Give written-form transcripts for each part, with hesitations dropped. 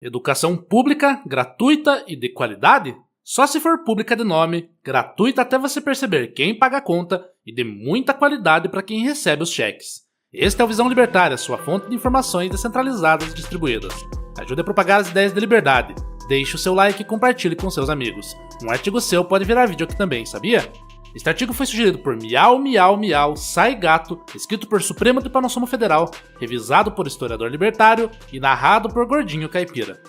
Educação pública, gratuita e de qualidade? Só se for pública de nome, gratuita até você perceber quem paga a conta e de muita qualidade para quem recebe os cheques. Este é o Visão Libertária, sua fonte de informações descentralizadas e distribuídas. Ajude a propagar as ideias de liberdade. Deixe o seu like e compartilhe com seus amigos. Um artigo seu pode virar vídeo aqui também, sabia? Este artigo foi sugerido por Miau Miau Miau Sai Gato, escrito por Supremo Tribunal Federal, revisado por historiador libertário e narrado por Gordinho Caipira.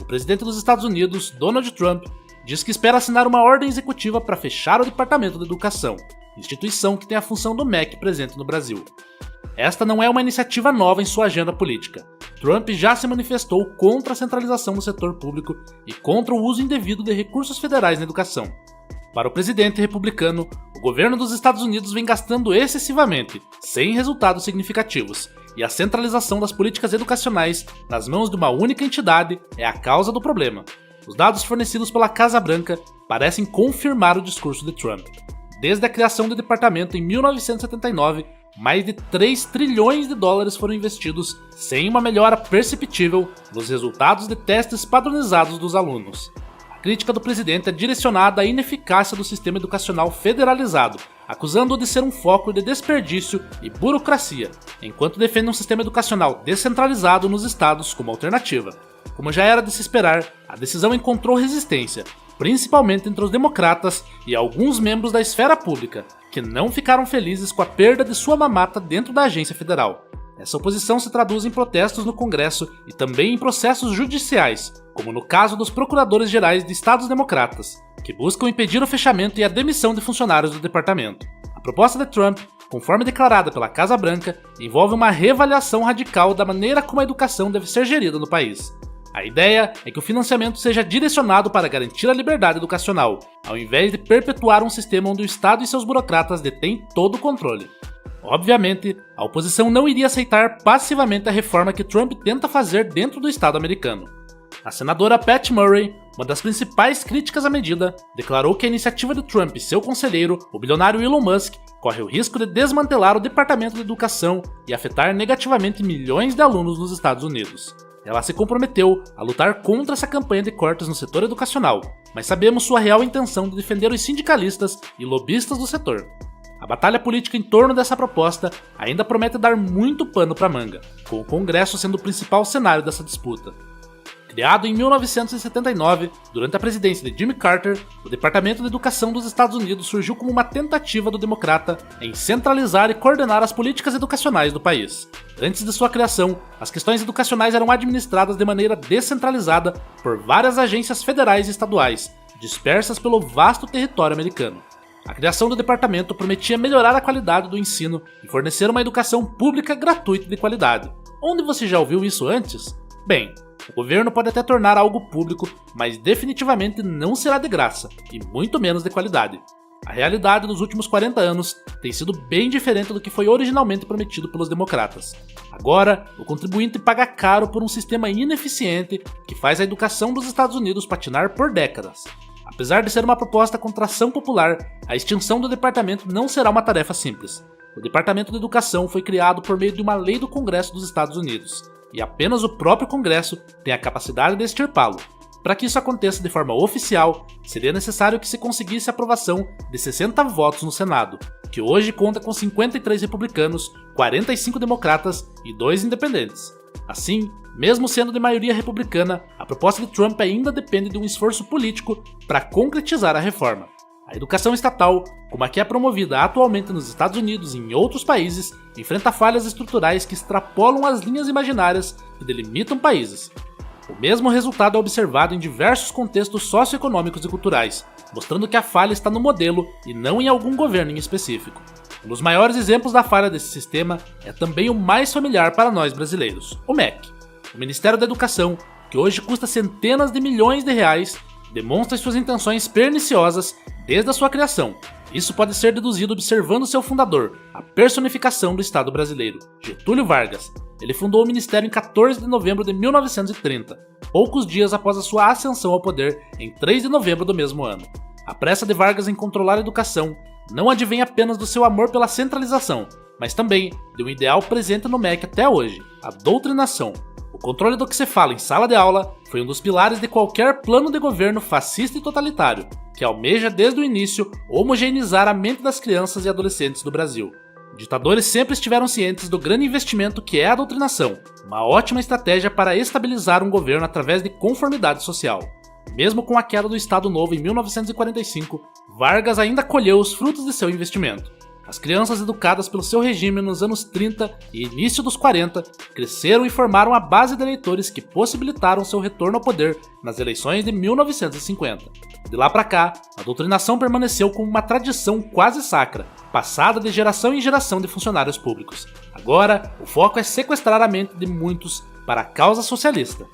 O presidente dos Estados Unidos, Donald Trump, diz que espera assinar uma ordem executiva para fechar o Departamento de Educação, instituição que tem a função do MEC presente no Brasil. Esta não é uma iniciativa nova em sua agenda política. Trump já se manifestou contra a centralização do setor público e contra o uso indevido de recursos federais na educação. Para o presidente republicano, o governo dos Estados Unidos vem gastando excessivamente, sem resultados significativos, e a centralização das políticas educacionais nas mãos de uma única entidade é a causa do problema. Os dados fornecidos pela Casa Branca parecem confirmar o discurso de Trump. Desde a criação do departamento em 1979, mais de 3 trilhões de dólares foram investidos sem uma melhora perceptível nos resultados de testes padronizados dos alunos. A crítica do presidente é direcionada à ineficácia do sistema educacional federalizado, acusando-o de ser um foco de desperdício e burocracia, enquanto defende um sistema educacional descentralizado nos estados como alternativa. Como já era de se esperar, a decisão encontrou resistência, principalmente entre os democratas e alguns membros da esfera pública, que não ficaram felizes com a perda de sua mamata dentro da agência federal. Essa oposição se traduz em protestos no Congresso e também em processos judiciais, como no caso dos procuradores-gerais de estados democratas, que buscam impedir o fechamento e a demissão de funcionários do departamento. A proposta de Trump, conforme declarada pela Casa Branca, envolve uma reavaliação radical da maneira como a educação deve ser gerida no país. A ideia é que o financiamento seja direcionado para garantir a liberdade educacional, ao invés de perpetuar um sistema onde o Estado e seus burocratas detêm todo o controle. Obviamente, a oposição não iria aceitar passivamente a reforma que Trump tenta fazer dentro do Estado americano. A senadora Pat Murray, uma das principais críticas à medida, declarou que a iniciativa de Trump e seu conselheiro, o bilionário Elon Musk, corre o risco de desmantelar o Departamento de Educação e afetar negativamente milhões de alunos nos Estados Unidos. Ela se comprometeu a lutar contra essa campanha de cortes no setor educacional, mas sabemos sua real intenção de defender os sindicalistas e lobistas do setor. A batalha política em torno dessa proposta ainda promete dar muito pano para manga, com o Congresso sendo o principal cenário dessa disputa. Criado em 1979, durante a presidência de Jimmy Carter, o Departamento de Educação dos Estados Unidos surgiu como uma tentativa do democrata em centralizar e coordenar as políticas educacionais do país. Antes de sua criação, as questões educacionais eram administradas de maneira descentralizada por várias agências federais e estaduais, dispersas pelo vasto território americano. A criação do departamento prometia melhorar a qualidade do ensino e fornecer uma educação pública gratuita e de qualidade. Onde você já ouviu isso antes? Bem, o governo pode até tornar algo público, mas definitivamente não será de graça, e muito menos de qualidade. A realidade dos últimos 40 anos tem sido bem diferente do que foi originalmente prometido pelos democratas. Agora, o contribuinte paga caro por um sistema ineficiente que faz a educação dos Estados Unidos patinar por décadas. Apesar de ser uma proposta com tração popular, a extinção do departamento não será uma tarefa simples. O Departamento de Educação foi criado por meio de uma lei do Congresso dos Estados Unidos, e apenas o próprio Congresso tem a capacidade de extirpá-lo. Para que isso aconteça de forma oficial, seria necessário que se conseguisse a aprovação de 60 votos no Senado, que hoje conta com 53 republicanos, 45 democratas e 2 independentes. Assim, mesmo sendo de maioria republicana, a proposta de Trump ainda depende de um esforço político para concretizar a reforma. A educação estatal, como a que é promovida atualmente nos Estados Unidos e em outros países, enfrenta falhas estruturais que extrapolam as linhas imaginárias que delimitam países. O mesmo resultado é observado em diversos contextos socioeconômicos e culturais, mostrando que a falha está no modelo e não em algum governo em específico. Um dos maiores exemplos da falha desse sistema é também o mais familiar para nós brasileiros, o MEC. O Ministério da Educação, que hoje custa centenas de milhões de reais, demonstra suas intenções perniciosas desde a sua criação. Isso pode ser deduzido observando seu fundador, a personificação do Estado brasileiro, Getúlio Vargas. Ele fundou o Ministério em 14 de novembro de 1930, poucos dias após a sua ascensão ao poder em 3 de novembro do mesmo ano. A pressa de Vargas em controlar a educação não advém apenas do seu amor pela centralização, mas também de um ideal presente no MEC até hoje, a doutrinação. O controle do que se fala em sala de aula foi um dos pilares de qualquer plano de governo fascista e totalitário, que almeja desde o início homogeneizar a mente das crianças e adolescentes do Brasil. Ditadores sempre estiveram cientes do grande investimento que é a doutrinação, uma ótima estratégia para estabilizar um governo através de conformidade social. Mesmo com a queda do Estado Novo em 1945, Vargas ainda colheu os frutos de seu investimento. As crianças educadas pelo seu regime nos anos 30 e início dos 40 cresceram e formaram a base de eleitores que possibilitaram seu retorno ao poder nas eleições de 1950. De lá para cá, a doutrinação permaneceu como uma tradição quase sacra, passada de geração em geração de funcionários públicos. Agora, o foco é sequestrar a mente de muitos para a causa socialista.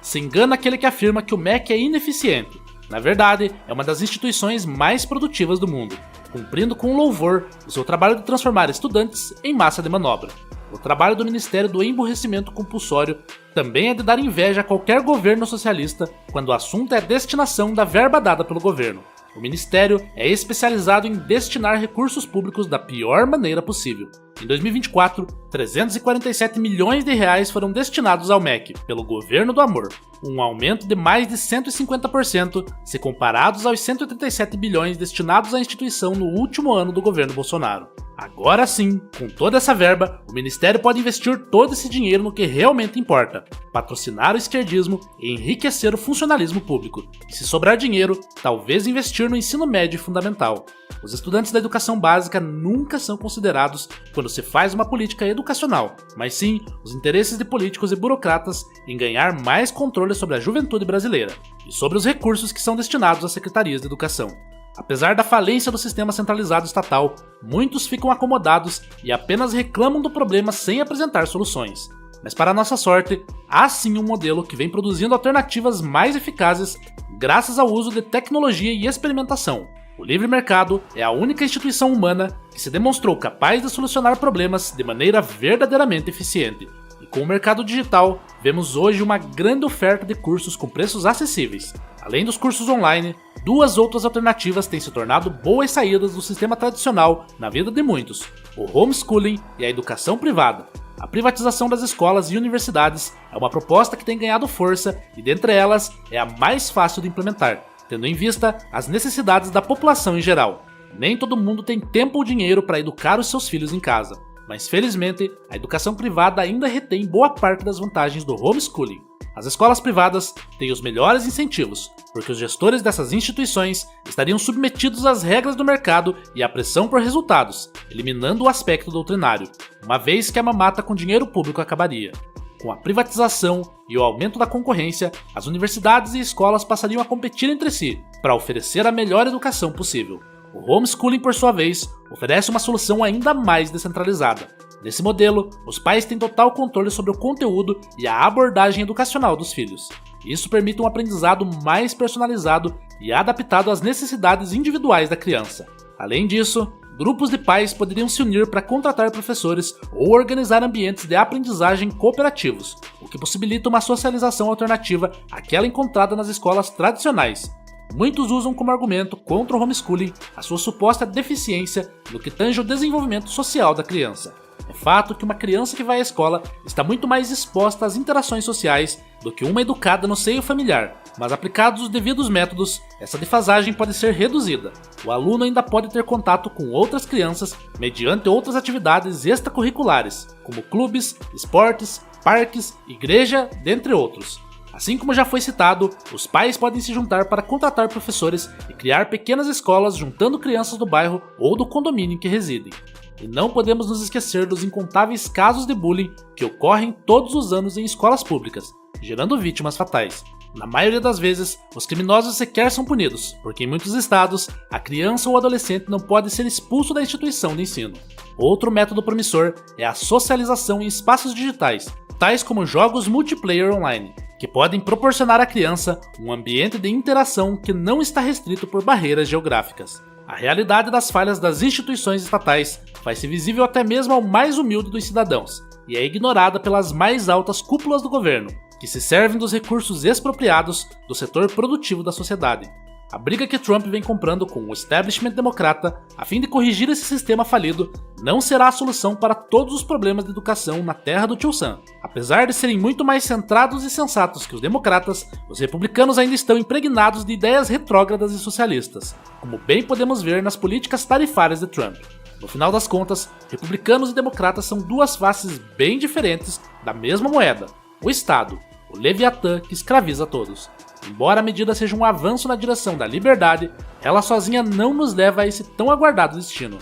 Se engana aquele que afirma que o MEC é ineficiente. Na verdade, é uma das instituições mais produtivas do mundo, cumprindo com louvor o seu trabalho de transformar estudantes em massa de manobra. O trabalho do Ministério do Emburrecimento Compulsório também é de dar inveja a qualquer governo socialista quando o assunto é a destinação da verba dada pelo governo. O Ministério é especializado em destinar recursos públicos da pior maneira possível. Em 2024, 347 milhões de reais foram destinados ao MEC pelo Governo do Amor, um aumento de mais de 150% se comparados aos 137 bilhões destinados à instituição no último ano do governo Bolsonaro. Agora sim, com toda essa verba, o Ministério pode investir todo esse dinheiro no que realmente importa: patrocinar o esquerdismo e enriquecer o funcionalismo público. E se sobrar dinheiro, talvez investir no ensino médio e fundamental. Os estudantes da educação básica nunca são considerados quando se faz uma política educacional, mas sim os interesses de políticos e burocratas em ganhar mais controle sobre a juventude brasileira e sobre os recursos que são destinados às secretarias de educação. Apesar da falência do sistema centralizado estatal, muitos ficam acomodados e apenas reclamam do problema sem apresentar soluções. Mas para nossa sorte, há sim um modelo que vem produzindo alternativas mais eficazes graças ao uso de tecnologia e experimentação. O livre mercado é a única instituição humana que se demonstrou capaz de solucionar problemas de maneira verdadeiramente eficiente. E com o mercado digital, vemos hoje uma grande oferta de cursos com preços acessíveis. Além dos cursos online, duas outras alternativas têm se tornado boas saídas do sistema tradicional na vida de muitos: o homeschooling e a educação privada. A privatização das escolas e universidades é uma proposta que tem ganhado força e, dentre elas, é a mais fácil de implementar, tendo em vista as necessidades da população em geral. Nem todo mundo tem tempo ou dinheiro para educar os seus filhos em casa, mas felizmente a educação privada ainda retém boa parte das vantagens do homeschooling. As escolas privadas têm os melhores incentivos, porque os gestores dessas instituições estariam submetidos às regras do mercado e à pressão por resultados, eliminando o aspecto doutrinário, uma vez que a mamata com dinheiro público acabaria. Com a privatização e o aumento da concorrência, as universidades e escolas passariam a competir entre si para oferecer a melhor educação possível. O homeschooling, por sua vez, oferece uma solução ainda mais descentralizada. Nesse modelo, os pais têm total controle sobre o conteúdo e a abordagem educacional dos filhos. Isso permite um aprendizado mais personalizado e adaptado às necessidades individuais da criança. Além disso, grupos de pais poderiam se unir para contratar professores ou organizar ambientes de aprendizagem cooperativos, o que possibilita uma socialização alternativa àquela encontrada nas escolas tradicionais. Muitos usam como argumento contra o homeschooling a sua suposta deficiência no que tange o desenvolvimento social da criança. É fato que uma criança que vai à escola está muito mais exposta às interações sociais do que uma educada no seio familiar, mas aplicados os devidos métodos, essa defasagem pode ser reduzida. O aluno ainda pode ter contato com outras crianças mediante outras atividades extracurriculares, como clubes, esportes, parques, igreja, dentre outros. Assim como já foi citado, os pais podem se juntar para contratar professores e criar pequenas escolas juntando crianças do bairro ou do condomínio em que residem. E não podemos nos esquecer dos incontáveis casos de bullying que ocorrem todos os anos em escolas públicas, gerando vítimas fatais. Na maioria das vezes, os criminosos sequer são punidos, porque em muitos estados, a criança ou adolescente não pode ser expulso da instituição de ensino. Outro método promissor é a socialização em espaços digitais, tais como jogos multiplayer online, que podem proporcionar à criança um ambiente de interação que não está restrito por barreiras geográficas. A realidade das falhas das instituições estatais faz-se visível até mesmo ao mais humilde dos cidadãos, e é ignorada pelas mais altas cúpulas do governo, que se servem dos recursos expropriados do setor produtivo da sociedade. A briga que Trump vem comprando com o establishment democrata a fim de corrigir esse sistema falido não será a solução para todos os problemas de educação na terra do tio Sam. Apesar de serem muito mais centrados e sensatos que os democratas, os republicanos ainda estão impregnados de ideias retrógradas e socialistas, como bem podemos ver nas políticas tarifárias de Trump. No final das contas, republicanos e democratas são duas faces bem diferentes da mesma moeda: o Estado, o Leviatã que escraviza todos. Embora a medida seja um avanço na direção da liberdade, ela sozinha não nos leva a esse tão aguardado destino.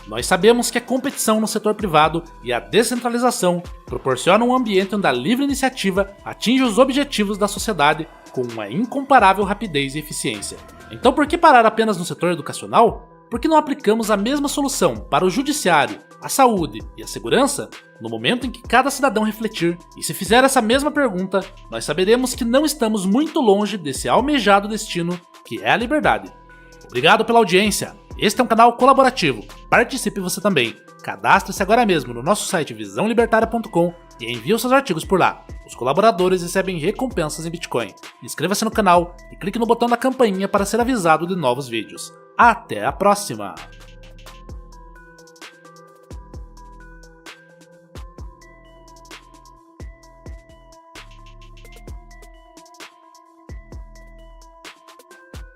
Nós sabemos que a competição no setor privado e a descentralização proporcionam um ambiente onde a livre iniciativa atinge os objetivos da sociedade com uma incomparável rapidez e eficiência. Então por que parar apenas no setor educacional? Por que não aplicamos a mesma solução para o judiciário, a saúde e a segurança? No momento em que cada cidadão refletir e se fizer essa mesma pergunta, nós saberemos que não estamos muito longe desse almejado destino que é a liberdade. Obrigado pela audiência. Este é um canal colaborativo. Participe você também. Cadastre-se agora mesmo no nosso site visãolibertaria.com e envie os seus artigos por lá. Os colaboradores recebem recompensas em Bitcoin. Inscreva-se no canal e clique no botão da campainha para ser avisado de novos vídeos. Até a próxima!